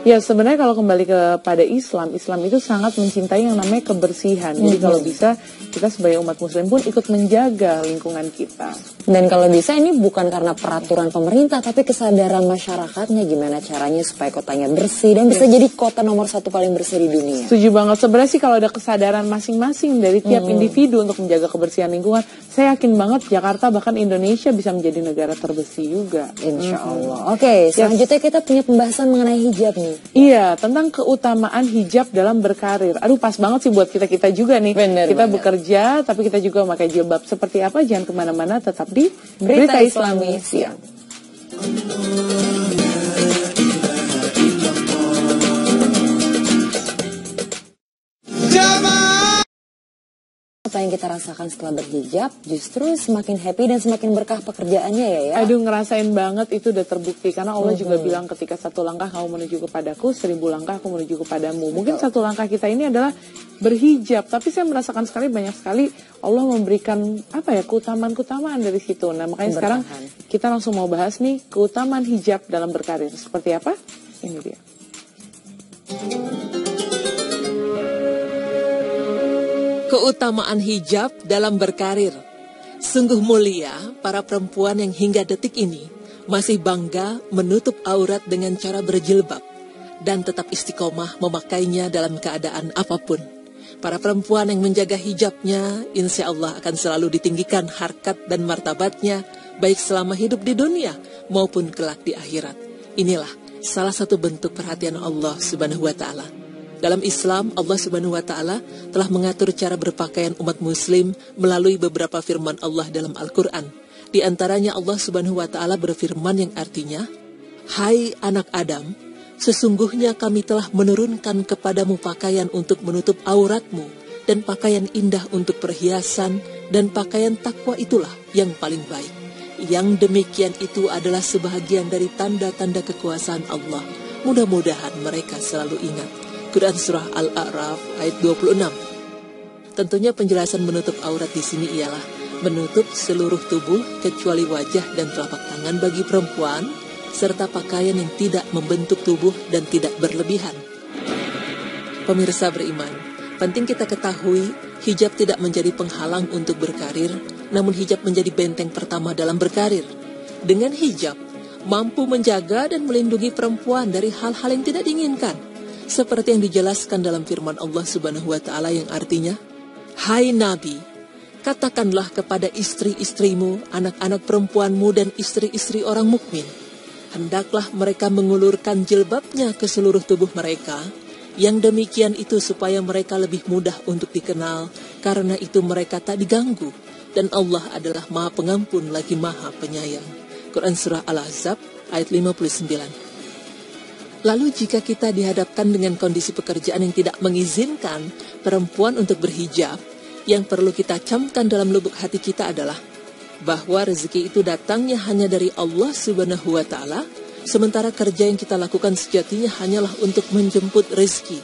Ya sebenarnya kalau kembali kepada Islam itu sangat mencintai yang namanya kebersihan. Jadi kalau bisa kita sebagai umat muslim pun ikut menjaga lingkungan kita. Dan kalau bisa ini bukan karena peraturan pemerintah, tapi kesadaran masyarakatnya gimana caranya supaya kotanya bersih dan bisa jadi kota nomor 1 paling bersih di dunia. Setuju banget. Sebenarnya sih kalau ada kesadaran masing-masing dari tiap individu untuk menjaga kebersihan lingkungan, saya yakin banget Jakarta bahkan Indonesia bisa menjadi negara terbersih juga. Insya Allah. Oke, selanjutnya kita punya pembahasan mengenai hijab nih. Iya, tentang keutamaan hijab dalam berkarir. Aduh, pas banget sih buat kita juga nih. Bener kita banget. Bekerja, tapi kita juga memakai jilbab. Seperti apa? Jangan kemana-mana, tetap di Berita Islami Siang. Apa yang kita rasakan setelah berhijab justru semakin happy dan semakin berkah pekerjaannya ya. Aduh, ngerasain banget itu udah terbukti. Karena Allah juga bilang ketika 1 langkah kamu menuju kepadaku, 1000 langkah aku menuju kepadamu. Mungkin 1 langkah kita ini adalah berhijab. Tapi saya merasakan banyak sekali Allah memberikan keutamaan dari situ. Nah makanya sekarang kita langsung mau bahas nih keutamaan hijab dalam berkarir. Seperti apa? Ini dia. Keutamaan hijab dalam berkarir. Sungguh mulia para perempuan yang hingga detik ini masih bangga menutup aurat dengan cara berjilbab dan tetap istiqomah memakainya dalam keadaan apapun. Para perempuan yang menjaga hijabnya insya Allah akan selalu ditinggikan harkat dan martabatnya baik selama hidup di dunia maupun kelak di akhirat. Inilah salah satu bentuk perhatian Allah Subhanahu wa Ta'ala. Dalam Islam, Allah Subhanahu wa Ta'ala telah mengatur cara berpakaian umat muslim melalui beberapa firman Allah dalam Al-Quran. Di antaranya Allah Subhanahu wa Ta'ala berfirman yang artinya, "Hai anak Adam, sesungguhnya kami telah menurunkan kepadamu pakaian untuk menutup auratmu dan pakaian indah untuk perhiasan dan pakaian takwa itulah yang paling baik. Yang demikian itu adalah sebahagian dari tanda-tanda kekuasaan Allah. Mudah-mudahan mereka selalu ingat." Quran Surah Al-A'raf ayat 26. Tentunya penjelasan menutup aurat di sini ialah menutup seluruh tubuh kecuali wajah dan telapak tangan bagi perempuan, serta pakaian yang tidak membentuk tubuh dan tidak berlebihan. Pemirsa beriman, penting kita ketahui hijab tidak menjadi penghalang untuk berkarir, namun hijab menjadi benteng pertama dalam berkarir. Dengan hijab, mampu menjaga dan melindungi perempuan dari hal-hal yang tidak diinginkan. Seperti yang dijelaskan dalam firman Allah Subhanahu wa Ta'ala yang artinya, "Hai Nabi, katakanlah kepada istri-istrimu, anak-anak perempuanmu dan istri-istri orang mukmin, hendaklah mereka mengulurkan jilbabnya ke seluruh tubuh mereka. Yang demikian itu supaya mereka lebih mudah untuk dikenal, karena itu mereka tak diganggu, dan Allah adalah Maha Pengampun lagi Maha Penyayang." Quran Surah Al-Ahzab ayat 59. Lalu jika kita dihadapkan dengan kondisi pekerjaan yang tidak mengizinkan perempuan untuk berhijab, yang perlu kita camkan dalam lubuk hati kita adalah bahwa rezeki itu datangnya hanya dari Allah Subhanahu wa Ta'ala, sementara kerja yang kita lakukan sejatinya hanyalah untuk menjemput rezeki.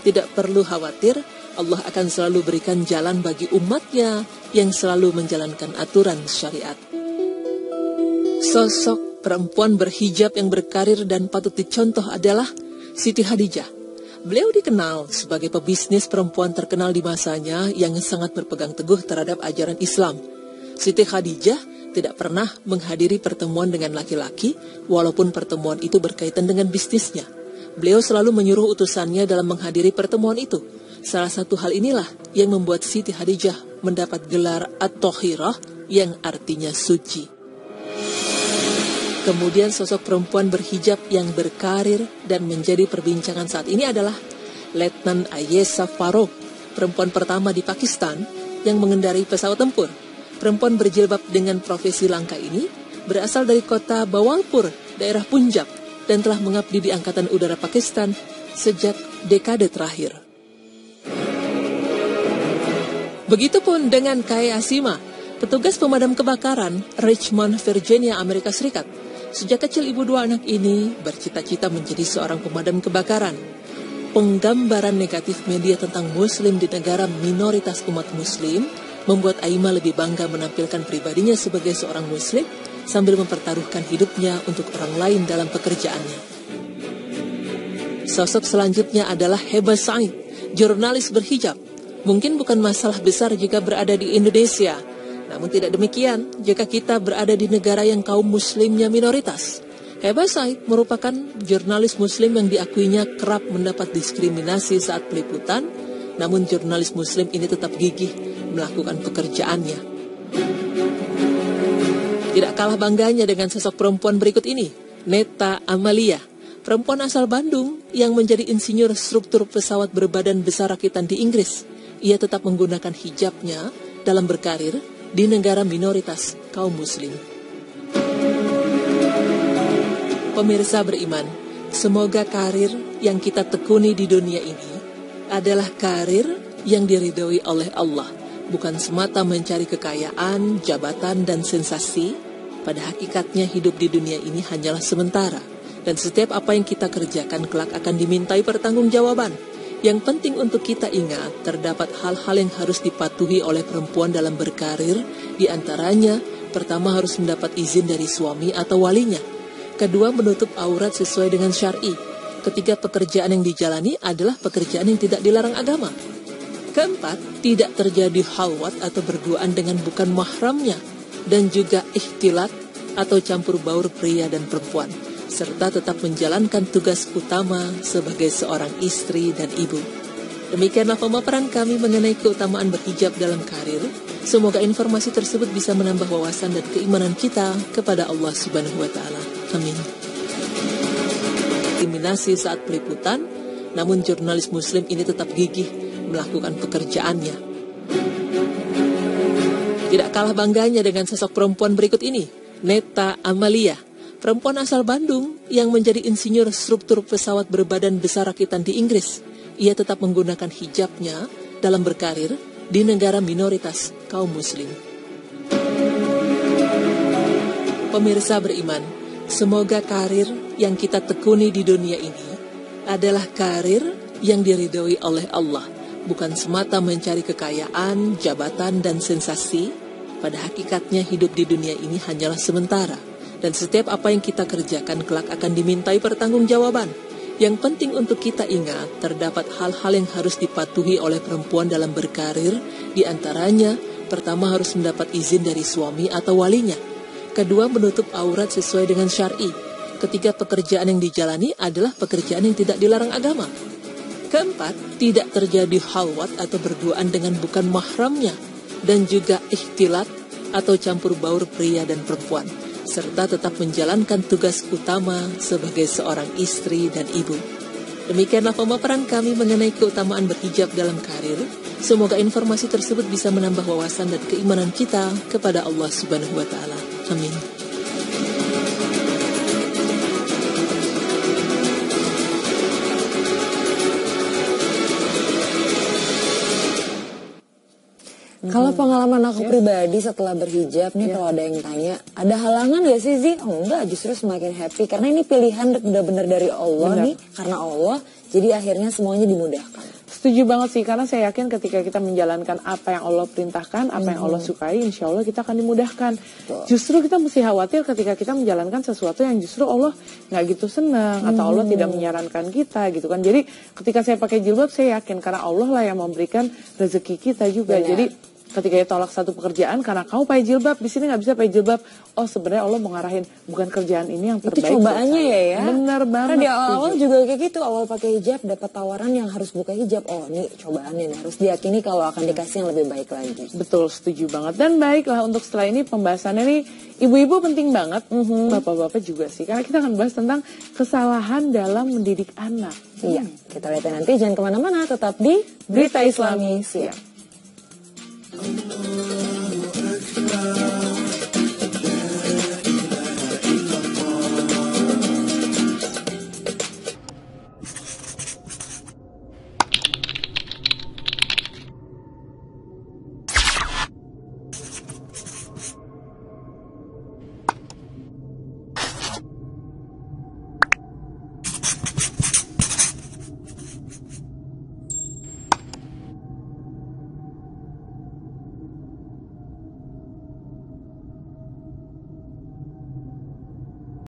Tidak perlu khawatir, Allah akan selalu berikan jalan bagi umatnya yang selalu menjalankan aturan syariat. Sosok perempuan berhijab yang berkarir dan patut dicontoh adalah Siti Khadijah. Beliau dikenal sebagai pebisnis perempuan terkenal di masanya yang sangat berpegang teguh terhadap ajaran Islam. Siti Khadijah tidak pernah menghadiri pertemuan dengan laki-laki, walaupun pertemuan itu berkaitan dengan bisnisnya. Beliau selalu menyuruh utusannya dalam menghadiri pertemuan itu. Salah satu hal inilah yang membuat Siti Khadijah mendapat gelar At-Thahirah yang artinya suci. Kemudian sosok perempuan berhijab yang berkarir dan menjadi perbincangan saat ini adalah Letnan Ayesha Farooq, perempuan pertama di Pakistan yang mengendarai pesawat tempur. Perempuan berjilbab dengan profesi langka ini berasal dari kota Bawalpur, daerah Punjab, dan telah mengabdi di Angkatan Udara Pakistan sejak dekade terakhir. Begitupun dengan Kay Asima, petugas pemadam kebakaran Richmond, Virginia, Amerika Serikat. Sejak kecil ibu 2 anak ini bercita-cita menjadi seorang pemadam kebakaran. Penggambaran negatif media tentang Muslim di negara minoritas umat Muslim membuat Aima lebih bangga menampilkan pribadinya sebagai seorang Muslim sambil mempertaruhkan hidupnya untuk orang lain dalam pekerjaannya. Sosok selanjutnya adalah Heba Said, jurnalis berhijab. Mungkin bukan masalah besar jika berada di Indonesia, namun tidak demikian jika kita berada di negara yang kaum muslimnya minoritas. Heba Said merupakan jurnalis muslim yang diakuinya kerap mendapat diskriminasi saat peliputan, namun jurnalis muslim ini tetap gigih melakukan pekerjaannya. Tidak kalah bangganya dengan sosok perempuan berikut ini, Neta Amalia, perempuan asal Bandung yang menjadi insinyur struktur pesawat berbadan besar rakitan di Inggris. Ia tetap menggunakan hijabnya dalam berkarir di negara minoritas kaum muslim. Pemirsa beriman, semoga karir yang kita tekuni di dunia ini adalah karir yang diridhoi oleh Allah, bukan semata mencari kekayaan, jabatan, dan sensasi. Pada hakikatnya hidup di dunia ini hanyalah sementara, dan setiap apa yang kita kerjakan kelak akan dimintai pertanggungjawaban. Yang penting untuk kita ingat, terdapat hal-hal yang harus dipatuhi oleh perempuan dalam berkarir. Di antaranya, pertama harus mendapat izin dari suami atau walinya. Kedua, menutup aurat sesuai dengan syar'i. Ketiga, pekerjaan yang dijalani adalah pekerjaan yang tidak dilarang agama. Keempat, tidak terjadi khalwat atau berduaan dengan bukan mahramnya. Dan juga ikhtilat atau campur baur pria dan perempuan, serta tetap menjalankan tugas utama sebagai seorang istri dan ibu. Demikianlah pemaparan kami mengenai keutamaan berhijab dalam karir. Semoga informasi tersebut bisa menambah wawasan dan keimanan kita kepada Allah Subhanahu wa Ta'ala. Amin. Diskriminasi saat peliputan, namun jurnalis muslim ini tetap gigih melakukan pekerjaannya. Tidak kalah bangganya dengan sosok perempuan berikut ini, Neta Amalia, perempuan asal Bandung yang menjadi insinyur struktur pesawat berbadan besar rakitan di Inggris. Ia tetap menggunakan hijabnya dalam berkarir di negara minoritas kaum muslim. Pemirsa beriman, semoga karir yang kita tekuni di dunia ini adalah karir yang diridhoi oleh Allah, bukan semata mencari kekayaan, jabatan, dan sensasi. Pada hakikatnya hidup di dunia ini hanyalah sementara, dan setiap apa yang kita kerjakan kelak akan dimintai pertanggungjawaban. Yang penting untuk kita ingat, terdapat hal-hal yang harus dipatuhi oleh perempuan dalam berkarir. Di antaranya, pertama harus mendapat izin dari suami atau walinya. Kedua, menutup aurat sesuai dengan syar'i. Ketiga, pekerjaan yang dijalani adalah pekerjaan yang tidak dilarang agama. Keempat, tidak terjadi khalwat atau berduaan dengan bukan mahramnya. Dan juga ikhtilat atau campur baur pria dan perempuan, serta tetap menjalankan tugas utama sebagai seorang istri dan ibu. Demikianlah pemaparan kami mengenai keutamaan berhijab dalam karir. Semoga informasi tersebut bisa menambah wawasan dan keimanan kita kepada Allah Subhanahu wa Ta'ala. Amin. Kalau pengalaman aku pribadi setelah berhijab nih, kalau ada yang tanya, ada halangan gak sih Zi? Oh enggak, justru semakin happy. Karena ini pilihan benar-benar dari Allah nih. Karena Allah, jadi akhirnya semuanya dimudahkan. Setuju banget sih, karena saya yakin ketika kita menjalankan apa yang Allah perintahkan, apa yang Allah sukai, insya Allah kita akan dimudahkan. Justru kita mesti khawatir ketika kita menjalankan sesuatu yang justru Allah nggak gitu senang, atau Allah tidak menyarankan kita gitu kan. Jadi ketika saya pakai jilbab, saya yakin karena Allah lah yang memberikan rezeki kita juga. Benar. Jadi ketika dia tolak satu pekerjaan karena kamu pakai jilbab, di sini nggak bisa pakai jilbab. Oh sebenarnya Allah mau ngarahin bukan kerjaan ini yang terbaik. Itu cobaannya ya. Bener banget. Karena di awal juga kayak gitu, awal pakai hijab dapat tawaran yang harus buka hijab. Oh ini cobaannya nih, harus diyakini kalau akan dikasih yang lebih baik lagi. Betul, setuju banget. Dan baiklah untuk setelah ini pembahasannya nih, ibu-ibu penting banget, bapak-bapak juga sih. Karena kita akan bahas tentang kesalahan dalam mendidik anak. Iya, kita lihat nanti, jangan kemana-mana, tetap di Berita Islami Siap. Allahu Akbar.